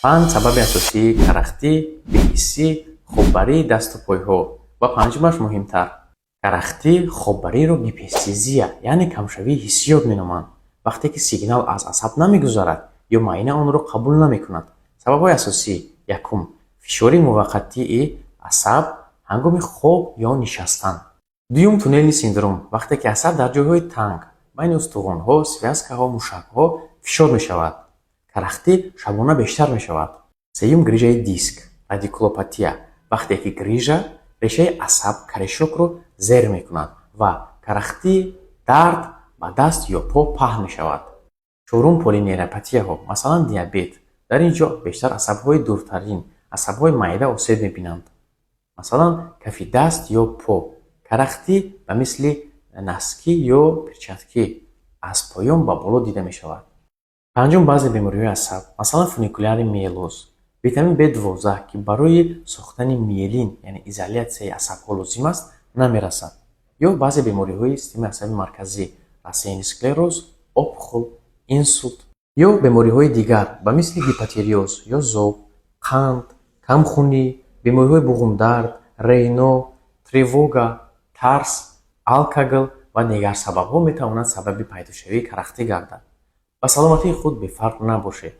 5 сабаби асосии карахтӣ, беҳиссӣ, хоббарии дасту пойҳо. Ва панҷумаш муҳимтар, карахтӣ хоббариро гипестезия, яъне камшавии ҳиссиёт меноманд. Вақте ки сигнал аз асаб намегузарад ё майна онро қабул намекунад. Сабабҳои асосӣ: якум, фишори муваққатии асаб ҳангоми хоб ё нишастан. дуюм, туннели синдром, вақте ки асаб дар ҷойҳои танг байни устухонҳо, связкаҳо, мушакҳо фишор мешавад. карахтӣ шабона бештар мешавад. сеюм, грижаи диск, радикулопатия, вақте ки грижа решаи асаб каришокро зер мекунад ва карахтӣ дард ба даст ё по паҳн мешавад. чорум, полинейропатияҳо, масалан диабет. дар ин ҷо бештар асабҳои дуртарин, асабҳои майда осеб мебинанд, масалан кафи даст ё по. карахтӣ ба мисли наскӣ ё перчаткӣ аз поён ба боло дида мешавад. панҷум, баъзе бемориҳои асаб, масалан фуникуляри миелоз. витамин B12 ки барои сохтани миелин, яъне изолясияи асабҳо лозим аст, намерасад. ё баъзе бемориҳои системаи асаби марказӣ, рассеяни склероз, опухол, инсулт ё бемориҳои дигар ба мисли гипотериоз ё зоб, қанд, камхунӣ, бемориҳои буғумдард, рейно, тревога, тарс, алкогол ва дигар сабабҳо метавонанд сабаби пайдошавии карахтӣ гардад. ба саломатии худ бефарқ набошед.